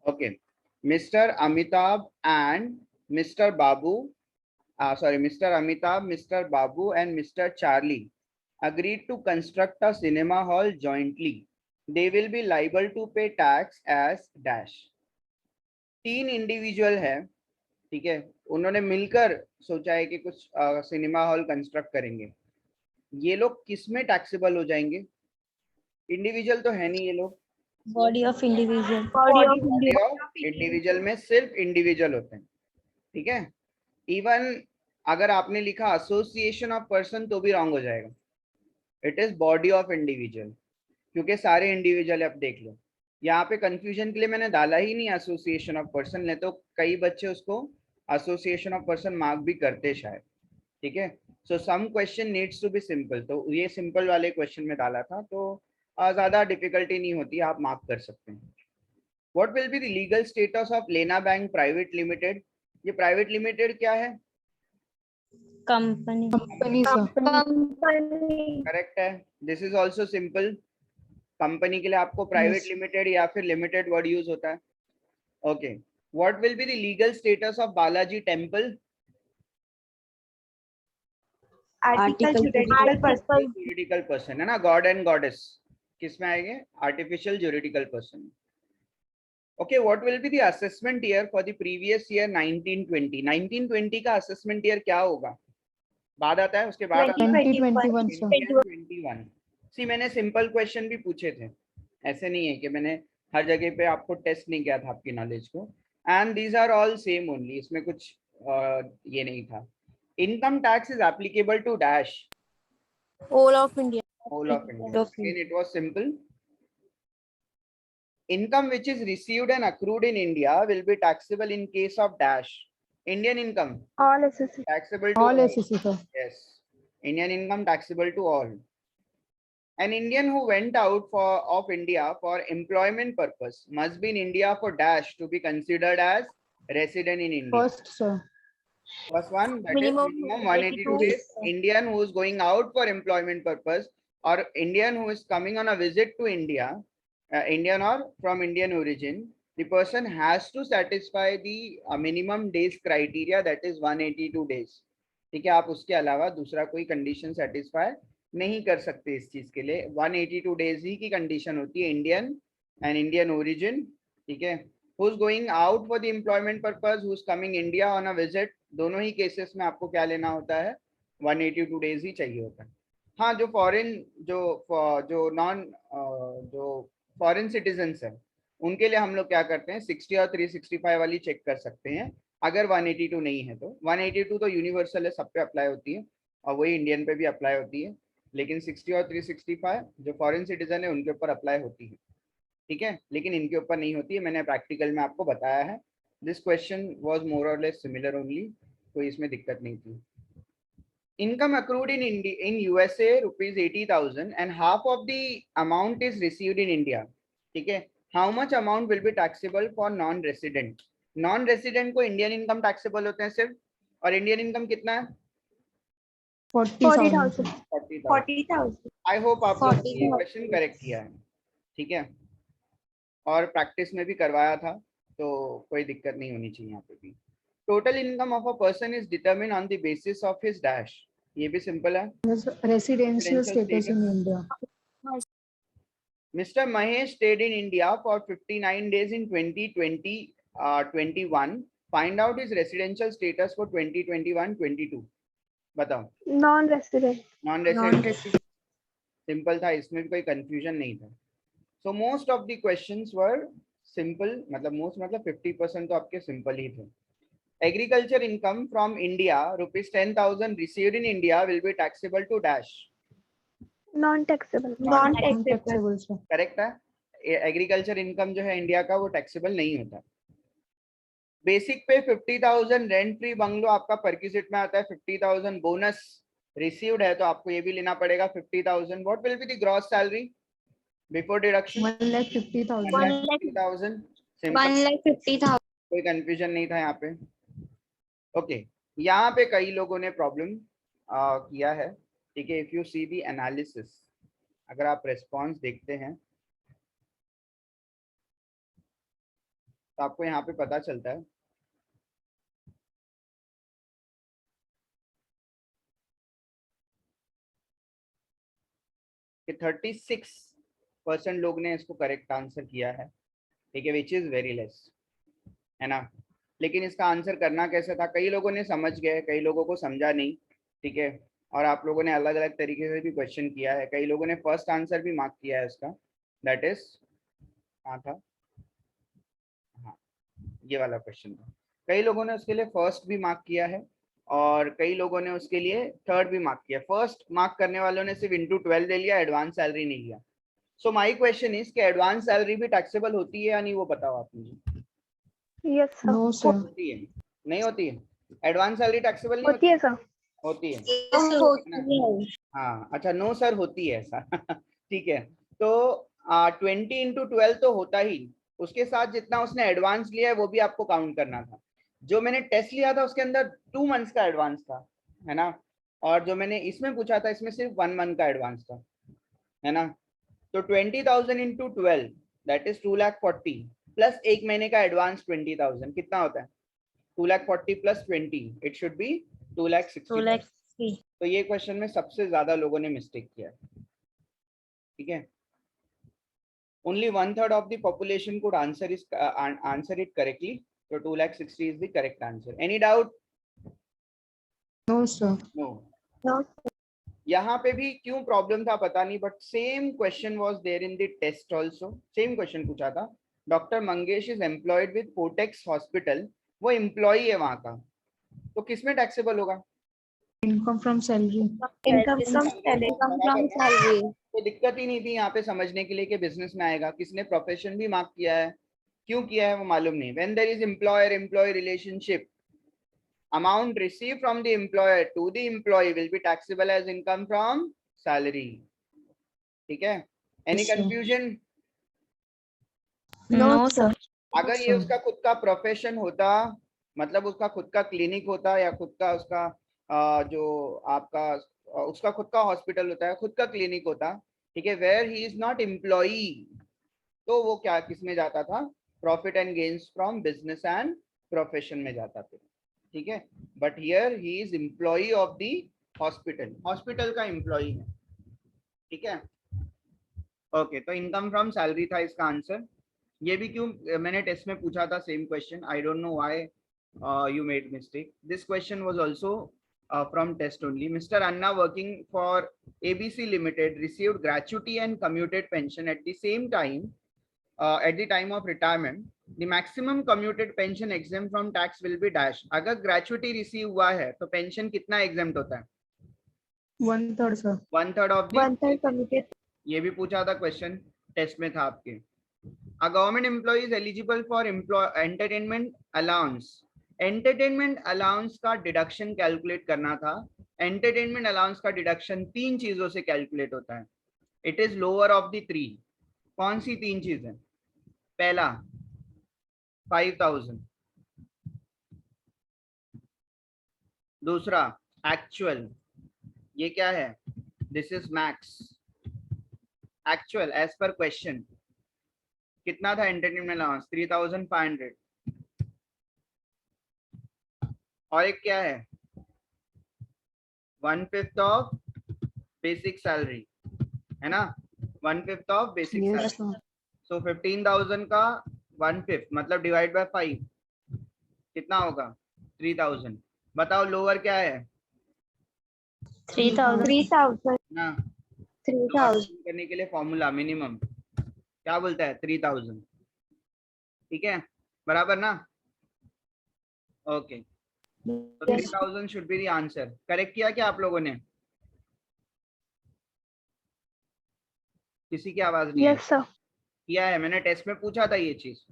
Okay, Mr. Amitabh and Mr. Babu, Mr. Amitabh, Mr. Babu, and Mr. Charlie agreed to construct a cinema hall jointly. They will be liable to pay tax as dash. तीन individual है, ठीक है, उन्होंने मिलकर सोचा है कि कुछ सिनेमा हॉल कंस्ट्रक्ट करेंगे. ये लोग किस में टैक्सेबल हो जाएंगे? इंडिविजुअल तो है नहीं ये लोग. Body of individual. Body of individual में सिर्फ इंडिविजुअल होते हैं, ठीक है. इवन अगर आपने लिखा एसोसिएशन ऑफ पर्सन तो भी रॉन्ग हो जाएगा. It is body of individual, क्योंकि सारे इंडिविजुअल आप देख लो. यहाँ पे कंफ्यूजन के लिए मैंने डाला ही नहीं एसोसिएशन ऑफ पर्सन, नहीं तो कई बच्चे उसको एसोसिएशन ऑफ पर्सन मार्क भी करते शायद, ठीक है. So some question needs to be simple, तो ये सिंपल वाले क्वेश्चन में डाला था, तो ज्यादा डिफिकल्टी नहीं होती, आप मार्क कर सकते हैं. What will be the legal status of लेना बैंक प्राइवेट लिमिटेड? ये प्राइवेट लिमिटेड क्या है? कंपनी. करेक्ट है. This is also simple. Company के लिए आपको प्राइवेट लिमिटेड या फिर लिमिटेड वर्ड यूज होता है. Okay, what will be the legal status of Balaji temple? Juridical person है ना, गॉड एंड गॉडेस किस में आएंगे? Artificial juridical person. Okay, what will be the assessment year for the previous year 1920? 1920 का assessment year क्या होगा? बाद आता है, उसके बाद 2021. सी मैंने सिंपल क्वेश्चन भी पूछे थे, ऐसे नहीं है कि मैंने हर जगह पे आपको टेस्ट नहीं किया था आपकी नॉलेज को. And these are all same only, इसमें कुछ ये नहीं था. Income tax is applicable to dash. Whole of India. Whole of India. Again, it was simple. Income which is received and accrued in India will be taxable in case of dash. Indian income. All SSC. Taxable to all. Yes. Indian income taxable to all. An Indian who went out of India for employment purpose must be in India for dash to be considered as resident in India. First, sir. First one, that minimum is minimum 182 days. Indian who is going out for employment purpose, or Indian who is coming on a visit to India, Indian or from Indian origin, the person has to satisfy the minimum days criteria, that is 182 days. ठीक है, आप उसके अलावा दूसरा कोई condition satisfy नहीं कर सकते इस चीज के लिए. 182 डेज ही की कंडीशन होती है, इंडियन एंड इंडियन ओरिजिन, ठीक है. Who is going out for the employment purpose, who is coming India on a visit, दोनों ही केसेस में आपको क्या लेना होता है? 182 डेज ही चाहिए होता है. हाँ, जो फॉरेन जो नॉन जो फॉरेन सिटीजन्स है उनके लिए हम लोग क्या करते हैं, 60 और 365 वाली चेक कर सकते हैं. अगर 182 नहीं है तो 182 तो यूनिवर्सल है, सब पे अप्लाई होती है, और वही इंडियन पे भी अप्लाई होती है. लेकिन 60 और 365 जो फॉरेन सिटीजन है उनके ऊपर अप्लाई होती है, ठीक है, लेकिन इनके ऊपर नहीं होती है. मैंने प्रैक्टिकल में आपको बताया है. दिस क्वेश्चन वाज मोर और लेस सिमिलर ओनली, कोई इसमें दिक्कत नहीं थी. Income accrued in USA rupees 80,000 and half of the amount is received in India. ठीक है, how much amount will be taxable for non-resident? Non-resident को Indian income taxable होते हैं सिर्फ, और Indian income कितना है? 40,000. 40,000. I hope आप लोगों ने ये क्वेश्चन करेक्ट किया है, ठीक है, और प्रैक्टिस में भी करवाया था, तो कोई दिक्कत नहीं होनी चाहिए यहाँ पे भी. Total income of a person is determined on the basis of his dash. ये भी सिंपल है. Residential status in India. Mr. Mahesh stayed in India for 59 days in 2020-21. Find out his residential status for 2021-22. बताओ. Non-resident. Non-resident. Simple था, इसमें भी कोई confusion नहीं था. So most of the questions were simple, मतलब most मतलब 50% तो आपके सिंपल ही थे. Agriculture income from India, rupees 10,000 received in India will be taxable to dash. Non-taxable. Non-taxable, sir. Correct है. एग्रीकल्चर इनकम जो है इंडिया का वो टैक्सेबल नहीं होता. बेसिक पे 50,000 रेंट फ्री बंगलो आपका परक्यूजिट में आता है. 50,000 बोनस रिसीव्ड है तो आपको ये भी लेना पड़ेगा 50,000. What will be the gross salary before deduction? 1,50,000. 1,50,000. 1,50,000. कोई कंफ्यूजन नहीं था यहाँ पे. ओके, यहाँ पे कई लोगों ने प्रॉब्लम किया है, ठीक है. If you see the analysis, अगर आप रेस्पॉन्स देखते हैं तो तो आपको यहाँ पे पता चलता है कि 36% लोग ने इसको करेक्ट आंसर किया है, ठीक है, विच इज वेरी लेस, है ना। लेकिन इसका आंसर करना कैसे था, कई लोगों ने समझ गए, कई लोगों को समझा नहीं, ठीक है। और आप लोगों ने अलग अलग तरीके से भी क्वेश्चन किया है, कई लोगों ने फर्स्ट आंसर भी मार्क किया है इसका, दैट इज कहाँ था, हाँ ये वाला क्वेश्चन था। कई लोगों ने उसके लिए फर्स्ट भी मार्क किया है और कई लोगों ने उसके लिए थर्ड भी मार्क किया। फर्स्ट मार्क करने वालों ने सिर्फ इंटू 12 ले लिया, एडवांस सैलरी नहीं लिया। सो माई क्वेश्चन इज कि एडवांस सैलरी भी टैक्सेबल होती है या नहीं, वो बताओ आप मुझे। Yes sir. No, sir. होती है, नहीं होती है, एडवांस सैलरी टैक्सेबल नहीं होती है सर। होती है। होती है। हाँ अच्छा, नो सर होती है ऐसा ठीक है। तो 20x12 तो होता ही, उसके साथ जितना उसने एडवांस लिया है वो भी आपको काउंट करना था। जो मैंने टेस्ट लिया था उसके अंदर 2 मंथ्स का एडवांस था, है ना। और जो मैंने इसमें पूछा था इसमें सिर्फ 1 मंथ का एडवांस था, है ना। तो 20,000 इंटू 12 दैट इज 2,40,000 प्लस एक महीने का एडवांस 20,000 कितना होता है, 2,40,000 प्लस 20 इट शुड बी 2,60,000। तो ये क्वेश्चन में सबसे ज्यादा लोगों ने मिस्टेक किया है, ठीक है। Only 1/3 of the population could answer it correctly, तो 2,60,000 is the correct answer. Any doubt? No, sir. No. No. यहाँ पे भी क्यों प्रॉब्लम था पता नहीं, but same question was there in the test also. Same question पूछा था, doctor Mangesh is employed with Potex hospital, वो एम्प्लॉई है वहां का, तो किसमें टैक्सेबल होगा? Income from salary. Income from salary. Income from salary. तो दिक्कत ही नहीं थी यहाँ पे समझने के लिए कि बिजनेस में आएगा। किसने प्रोफेशन भी मार्क किया है, क्यों किया है वो मालूम नहीं। When there is employer employ relationship, amount received from the employer to the employee will be taxable as income from salary, ठीक है। any Yes, sir. confusion? No, sir. अगर ये उसका खुद का प्रोफेशन होता, मतलब उसका खुद का क्लिनिक होता या खुद का उसका जो आपका उसका खुद का हॉस्पिटल होता है, खुद का क्लिनिक होता, ठीक है, where he is not employee, तो वो क्या किस में जाता था, profit and gains from business and profession में जाता था, ठीक है। But here he is employee of the hospital, hospital का एम्प्लॉई है, ठीक है। ओके, तो इनकम फ्रॉम सैलरी था इसका आंसर। ये भी क्यों मैंने टेस्ट में पूछा था same question, I don't know why you made mistake. This question was also from test only. Mr. Anna working for ABC Limited received gratuity and commuted pension at the same time at the time of retirement. The maximum commuted pension exempt from tax will be dash. अगर gratuity receive हुआ है तो pension कितना exempt होता है? 1/3, sir. 1/3 of the 1/3 commuted. ये भी पूछा था क्वेश्चन, टेस्ट में था आपके। A government employee is eligible for entertainment allowance. Entertainment allowance का डिडक्शन कैलकुलेट करना था। एंटरटेनमेंट अलाउंस का डिडक्शन 3 चीजों से कैलकुलेट होता है। It is lower of the 3। कौन सी 3 चीजें? पहला 5,000, दूसरा एक्चुअल, ये क्या है, this is max actual as per question. कितना था एंटरटेनमेंट अलाउंस? 3,500। और एक क्या है, 1/5 ऑफ बेसिक सैलरी, है ना, 1/5 of basic Yes, salary. sir. सो 15,000 का 1/5 मतलब डिवाइड बाय 5 कितना होगा? 3,000। बताओ लोअर क्या है 3,000. 3,000. ना, 3,000. करने के लिए फॉर्मूला मिनिमम क्या बोलता है? 3,000, ठीक है, बराबर ना। ओके, तो 3,000 should be the answer. Correct किया क्या आप लोगों ने? किसी की आवाज नहीं है? Yes sir. किया है, मैंने टेस्ट में पूछा था ये चीज।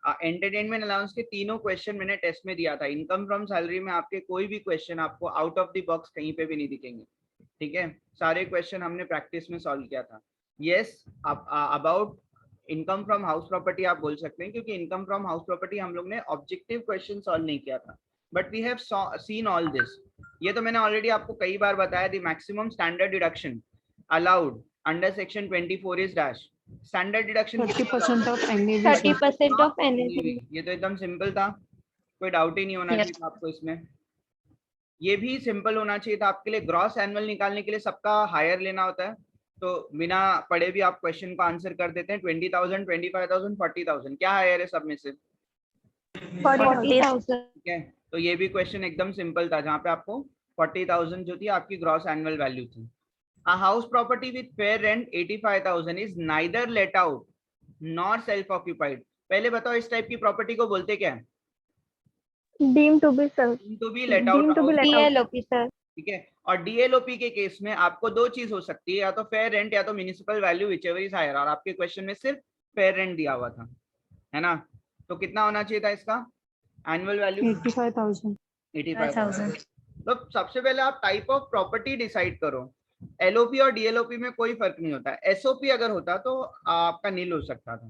एंटरटेनमेंट अलाउंस के तीनों क्वेश्चन मैंने टेस्ट में दिया था। इनकम फ्रॉम सैलरी में आपके कोई भी क्वेश्चन आपको आउट ऑफ द बॉक्स कहीं पे भी नहीं दिखेंगे, ठीक है। सारे क्वेश्चन हमने प्रैक्टिस में सॉल्व किया था। Yes, about income from house property आप बोल सकते हैं, क्योंकि इनकम फ्रॉम हाउस प्रॉपर्टी हम लोग ने ऑब्जेक्टिव क्वेश्चन सॉल्व नहीं किया था, but we have seen all this. ये तो मैंने ऑलरेडी आपको कई बार बताया। The maximum standard deduction allowed under section 24 is dash standard deduction 30% of NAV. 30% of NAV. ये तो एकदम सिंपल था, कोई डाउट ही नहीं होना Yes. चाहिए था आपको इसमें। ये भी सिंपल होना चाहिए था आपके लिए। ग्रॉस एनुअल निकालने के लिए सबका हायर लेना होता है, तो बिना पढ़े भी आप क्वेश्चन को आंसर कर देते हैं। 20,000, 25,000, 40,000, क्या हायर है सब में से? 40,000. ठीक है, तो ये भी क्वेश्चन एकदम सिंपल था, जहाँ पे आपको 40,000 जो थी आपकी ग्रॉस एनुअल वैल्यू थी। A house property with fair rent 85,000 is neither let out nor self occupied. पहले बताओ इस टाइप की प्रॉपर्टी को बोलते क्या है? Deemed to be self. To be let out Deemed to be house, let out. DLOP, sir. ठीक है। और डीएलओपी के केस में आपको दो चीज हो सकती है, या तो फेयर रेंट या तो municipal value, whichever is higher. और आपके क्वेश्चन में सिर्फ फेयर रेंट दिया हुआ था, है ना? तो कितना होना चाहिए था इसका एनुअल वैल्यू? 85,000. 85,000। तो सबसे पहले आप टाइप ऑफ प्रॉपर्टी डिसाइड करो। एलओपी और डीएलओपी में कोई फर्क नहीं होता है। एसओपी अगर होता तो आपका नील हो सकता था,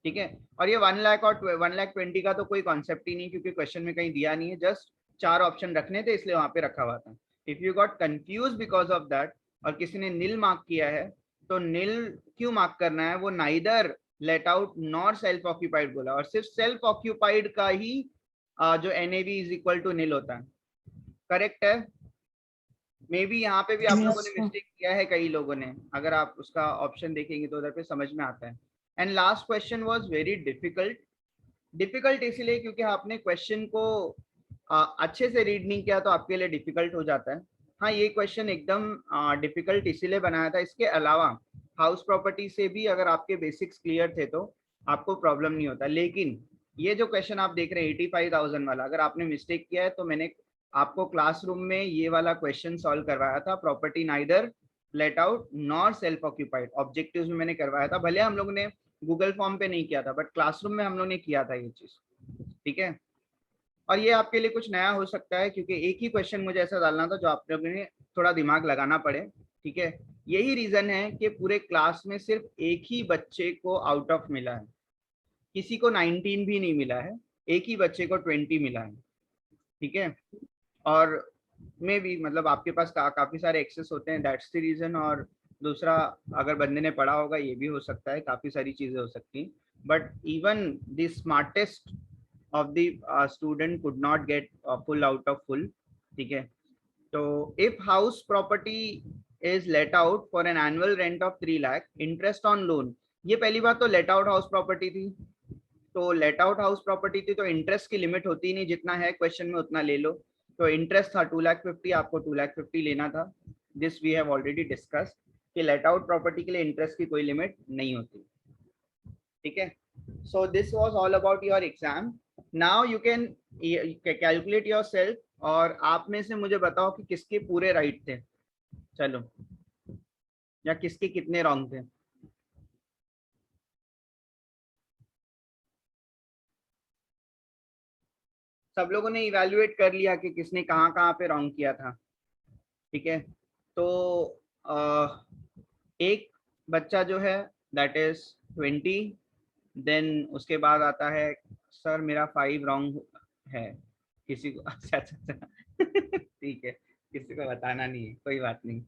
ठीक है। और ये 1 लाख और 1,20,000 का तो कोई कॉन्सेप्ट ही नहीं, क्योंकि क्वेश्चन में कहीं दिया नहीं है, जस्ट 4 ऑप्शन रखने थे इसलिए वहां पे रखा हुआ था। If you got confuse because of that और किसी ने नील मार्क किया है, तो नील क्यों मार्क करना है? वो neither let out nor self occupied बोला, और सिर्फ सेल्फ ऑक्यूपाइड का ही जो एनएवी इज इक्वल टू नील होता है। करेक्ट है? मे बी यहाँ पे भी आप लोगों ने Yes, sir. मिस्टेक किया है कई लोगों ने, अगर आप उसका ऑप्शन देखेंगे तो उधर पे समझ में आता है। And last question was very difficult. Difficult इसलिए क्योंकि आपने क्वेश्चन को अच्छे से रीड नहीं किया, तो आपके लिए डिफिकल्ट हो जाता है। हाँ, ये क्वेश्चन एकदम डिफिकल्ट इसीलिए बनाया था। इसके अलावा हाउस प्रॉपर्टी से भी अगर आपके बेसिक्स क्लियर थे तो आपको प्रॉब्लम नहीं होता। लेकिन ये जो क्वेश्चन आप देख रहे हैं 85,000 वाला, अगर आपने मिस्टेक किया है तो मैंने आपको क्लासरूम में ये वाला क्वेश्चन सॉल्व करवाया था। Property neither let out nor self occupied objectives में मैंने करवाया था। भले हम लोग ने गूगल फॉर्म पे नहीं किया था, बट क्लासरूम में हम लोग ने किया था ये चीज, ठीक है। और ये आपके लिए कुछ नया हो सकता है, क्योंकि एक ही क्वेश्चन मुझे ऐसा डालना था जो आप लोगों ने थोड़ा दिमाग लगाना पड़े, ठीक है। यही रीजन है कि पूरे क्लास में सिर्फ एक ही बच्चे को आउट ऑफ मिला है, किसी को 19 भी नहीं मिला है, एक ही बच्चे को 20 मिला है, ठीक है। और मे भी मतलब आपके पास काफी सारे एक्सेस होते हैं, दैट्स द रीजन। और दूसरा, अगर बंदे ने पढ़ा होगा ये भी हो सकता है, काफी सारी चीजें हो सकती हैं। But even the smartest of the student could not get full out of full, ठीक है। तो if house property is let out for an annual rent of 3 lakh, interest on loan, ये पहली बात तो लेट आउट हाउस प्रॉपर्टी थी। तो let out house property थी तो इंटरेस्ट की लिमिट होती नहीं, जितना है क्वेश्चन में उतना ले लो। तो इंटरेस्ट था 2,50,000, आपको 2,50,000 लेना था। This we have already discussed कि लेट आउट प्रॉपर्टी के लिए इंटरेस्ट की कोई लिमिट नहीं होती, ठीक है। So this was all about your exam. Now you can calculate yourself, और आप में से मुझे बताओ कि किसके पूरे राइट थे, चलो, या किसके कितने रॉन्ग थे। सब लोगों ने इवैल्यूएट कर लिया कि किसने कहाँ कहाँ पे रॉन्ग किया था, ठीक है। तो एक बच्चा जो है दैट इज 20, देन उसके बाद आता है सर मेरा 5 रॉन्ग है, किसी को अच्छा अच्छा ठीक है, किसी को बताना नहीं है, कोई बात नहीं।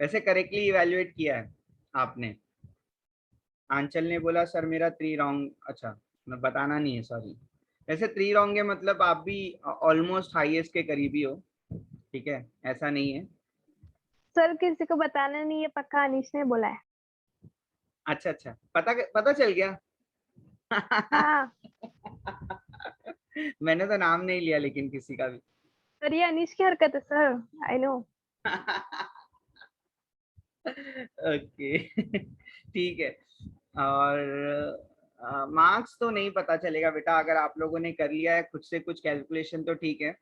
वैसे करेक्टली इवैल्यूएट किया है आपने। आंचल ने बोला सर मेरा 3 रॉन्ग, अच्छा बताना नहीं है, सॉरी। वैसे 3 रॉन्ग है मतलब आप भी ऑलमोस्ट हाईएस्ट के करीबी हो, ठीक है, ऐसा नहीं है। सर किसी को बताना नहीं है, पक्का अनीश ने बोला है। अच्छा अच्छा, पता चल गया हाँ मैंने तो नाम नहीं लिया लेकिन किसी का भी सर, ये अनीश की हरकत है सर, आई नो। ओके ठीक है। और मार्क्स तो नहीं पता चलेगा बेटा, अगर आप लोगों ने कर लिया है खुद से कुछ कैलकुलेशन तो ठीक है,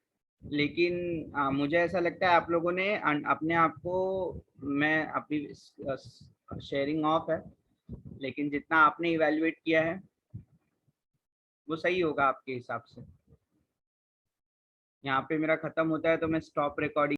लेकिन मुझे ऐसा लगता है आप लोगों ने अपने आप को, मैं अपनी शेयरिंग ऑफ है, लेकिन जितना आपने इवैल्यूएट किया है वो सही होगा आपके हिसाब से। यहाँ पे मेरा खत्म होता है तो मैं स्टॉप रिकॉर्डिंग